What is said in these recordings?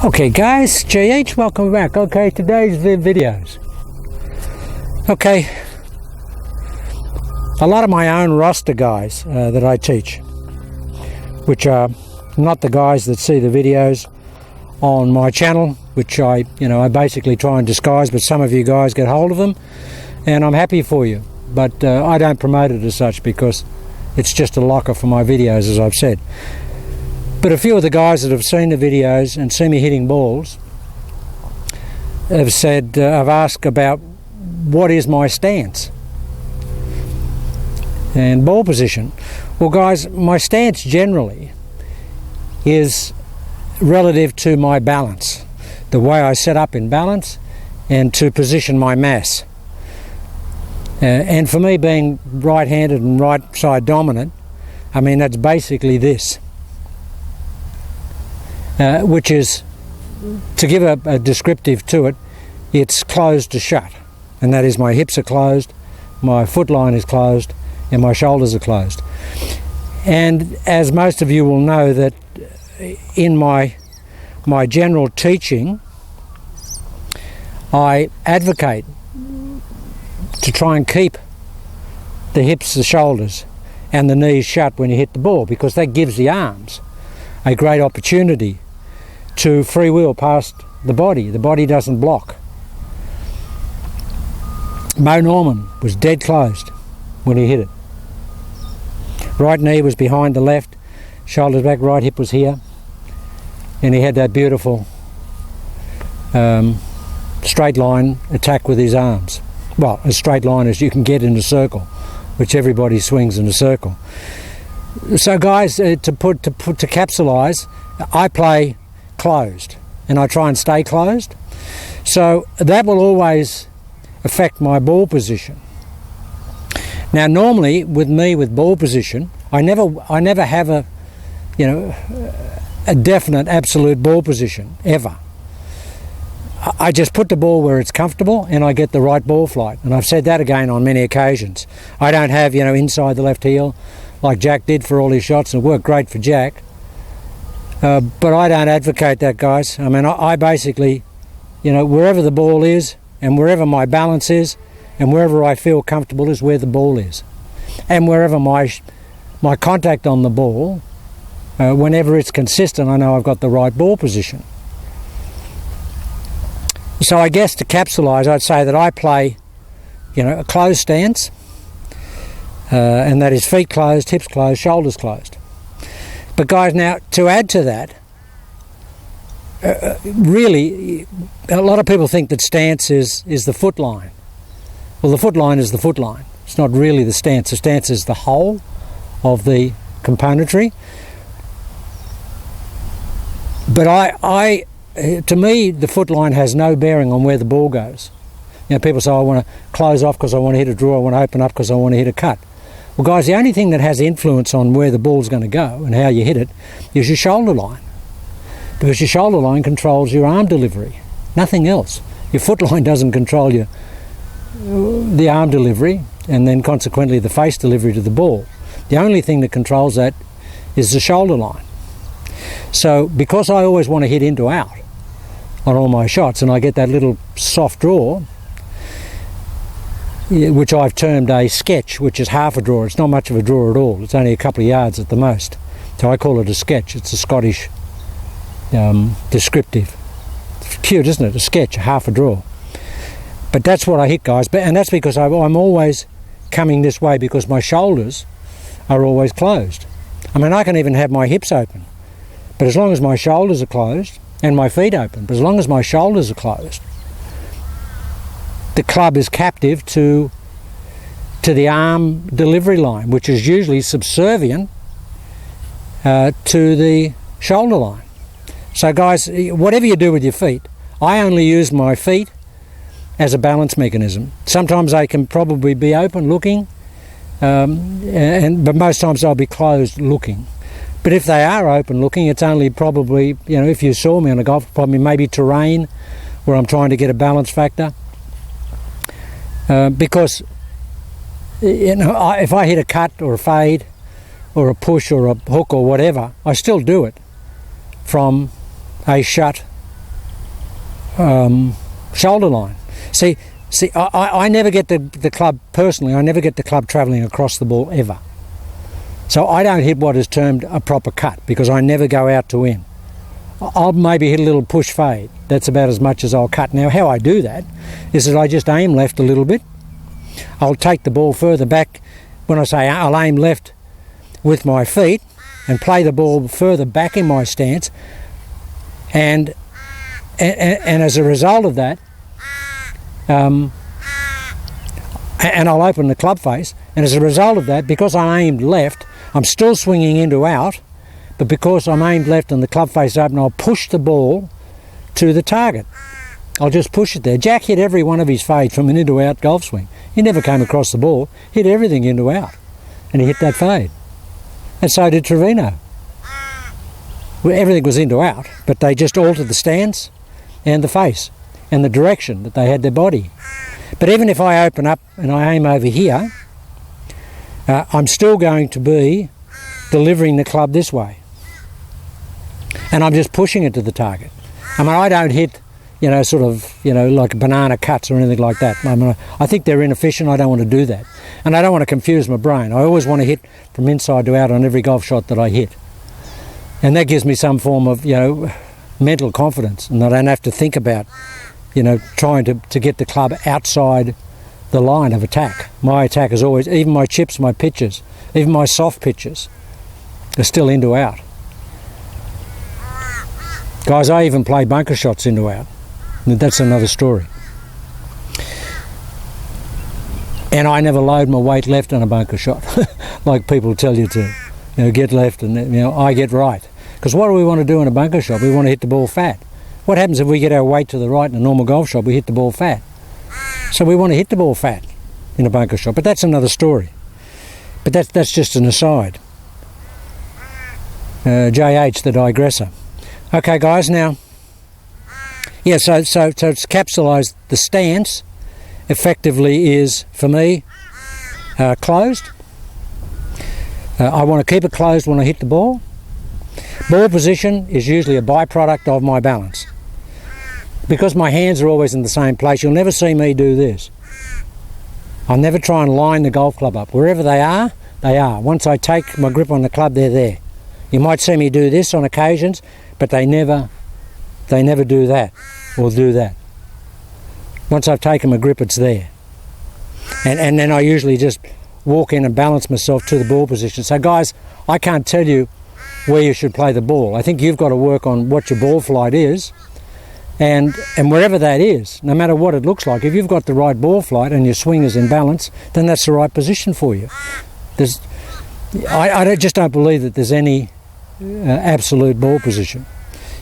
Okay guys, JH, welcome back. Okay, today's the videos. Okay, a lot of my own roster guys that I teach, which are not the guys that see the videos on my channel, which I basically try and disguise, but some of you guys get hold of them, and I'm happy for you. But I don't promote it as such because it's just a locker for my videos, as I've said. But a few of the guys that have seen the videos and see me hitting balls have said, I've asked about what is my stance and ball position. Well guys, my stance generally is relative to my balance, the way I set up in balance and to position my mass. And for me, being right-handed and right side dominant, I mean that's basically this. Which is, to give a descriptive to it, it's closed to shut, and that is my hips are closed, my foot line is closed, and my shoulders are closed. And as most of you will know, that in my general teaching, I advocate to try and keep the hips, the shoulders, and the knees shut when you hit the ball, because that gives the arms a great opportunity to freewheel past the body. The body doesn't block. Mo Norman was dead closed when he hit it. Right knee was behind the left, shoulders back, right hip was here, and he had that beautiful straight line attack with his arms. Well, as straight line as you can get in a circle, which everybody swings in a circle. So guys, to capsulize, I play closed, and I try and stay closed. So that will always affect my ball position. Now normally with me with ball position, I never have a definite absolute ball position ever. I just put the ball where it's comfortable and I get the right ball flight. And I've said that again on many occasions. I don't have inside the left heel like Jack did for all his shots, and it worked great for Jack. But I don't advocate that, guys. I mean, I basically, wherever the ball is and wherever my balance is and wherever I feel comfortable is where the ball is. And wherever my contact on the ball, whenever it's consistent, I know I've got the right ball position. So I guess to capsulize, I'd say that I play, a closed stance, and that is feet closed, hips closed, shoulders closed. But guys, now to add to that, really, a lot of people think that stance is the foot line. Well, the foot line is the foot line. It's not really the stance. The stance is the whole of the componentry. But to me, the foot line has no bearing on where the ball goes. People say, I want to close off because I want to hit a draw, I want to open up because I want to hit a cut. Well guys, the only thing that has influence on where the ball's going to go and how you hit it is your shoulder line. Because your shoulder line controls your arm delivery, nothing else. Your foot line doesn't control the arm delivery and then consequently the face delivery to the ball. The only thing that controls that is the shoulder line. So because I always want to hit into out on all my shots and I get that little soft draw, which I've termed a sketch, which is half a draw. It's not much of a draw at all. It's only a couple of yards at the most. So I call it a sketch. It's a Scottish descriptive. It's cute, isn't it? A sketch, half a draw. But that's what I hit, guys. And that's because I'm always coming this way because my shoulders are always closed. I mean, I can even have my hips open. But as long as my shoulders are closed, and my feet open, but as long as my shoulders are closed, the club is captive to the arm delivery line, which is usually subservient to the shoulder line. So guys, whatever you do with your feet, I only use my feet as a balance mechanism. Sometimes they can probably be open looking, but most times they'll be closed looking. But if they are open looking, it's only probably, if you saw me on a golf, probably maybe terrain where I'm trying to get a balance factor. Because if I hit a cut or a fade or a push or a hook or whatever, I still do it from a shut shoulder line. See, I never get the club, personally, I never get the club travelling across the ball ever. So I don't hit what is termed a proper cut because I never go out to in. I'll maybe hit a little push fade. That's about as much as I'll cut. Now how I do that is that I just aim left a little bit. I'll take the ball further back. When I say I'll aim left with my feet and play the ball further back in my stance, and as a result of that, and I'll open the club face, and as a result of that, because I aimed left, I'm still swinging into out, but because I'm aimed left and the club face open, I'll push the ball to the target. I'll just push it there. Jack hit every one of his fades from an into out golf swing. He never came across the ball, hit everything into out, and he hit that fade. And so did Trevino. Well, everything was into out, but they just altered the stance and the face and the direction that they had their body. But even if I open up and I aim over here, I'm still going to be delivering the club this way. And I'm just pushing it to the target. I mean, I don't hit, sort of, like banana cuts or anything like that. I think they're inefficient. I don't want to do that. And I don't want to confuse my brain. I always want to hit from inside to out on every golf shot that I hit. And that gives me some form of, mental confidence, and I don't have to think about, trying to get the club outside the line of attack. My attack is always, even my chips, my pitches, even my soft pitches are still into out. Guys, I even play bunker shots into out. That's another story. And I never load my weight left on a bunker shot, like people tell you to. Get left and, I get right. Because what do we want to do in a bunker shot? We want to hit the ball fat. What happens if we get our weight to the right in a normal golf shot? We hit the ball fat. So we want to hit the ball fat in a bunker shot. But that's another story. But that's just an aside. JH, the digressor. Okay, guys, now, so to capsulise, the stance effectively is, for me, closed. I want to keep it closed when I hit the ball. Ball position is usually a byproduct of my balance. Because my hands are always in the same place, you'll never see me do this. I'll never try and line the golf club up. Wherever they are, they are. Once I take my grip on the club, they're there. You might see me do this on occasions, but they never do that or do that. Once I've taken my grip, it's there. And then I usually just walk in and balance myself to the ball position. So guys, I can't tell you where you should play the ball. I think you've got to work on what your ball flight is, and wherever that is, no matter what it looks like, if you've got the right ball flight and your swing is in balance, then that's the right position for you. I just don't believe that there's any absolute ball position.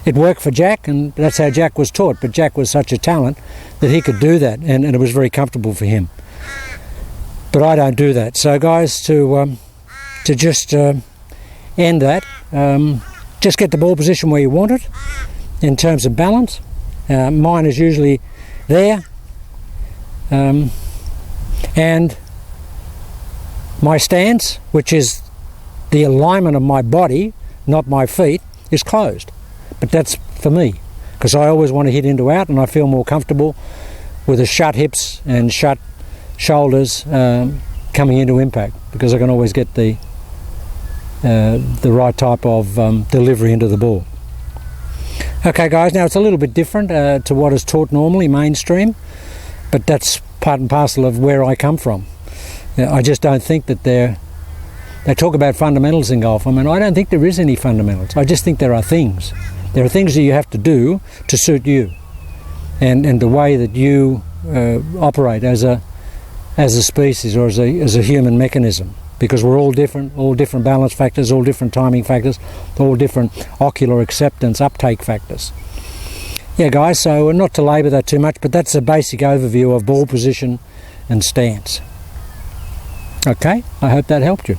It worked for Jack, and that's how Jack was taught, but Jack was such a talent that he could do that, and it was very comfortable for him. But I don't do that. So guys, to just end that, just get the ball position where you want it in terms of balance. Mine is usually there, and my stance, which is the alignment of my body, not my feet, is closed. But that's for me, because I always want to hit into out, and I feel more comfortable with the shut hips and shut shoulders coming into impact, because I can always get the right type of delivery into the ball. Okay guys, now it's a little bit different to what is taught normally, mainstream, but that's part and parcel of where I come from. I just don't think that they talk about fundamentals in golf. I mean, I don't think there is any fundamentals. I just think there are things. There are things that you have to do to suit you, and the way that you operate as a species or as a human mechanism, because we're all different balance factors, all different timing factors, all different ocular acceptance uptake factors. Yeah guys, so not to labour that too much, but that's a basic overview of ball position and stance. Okay, I hope that helped you.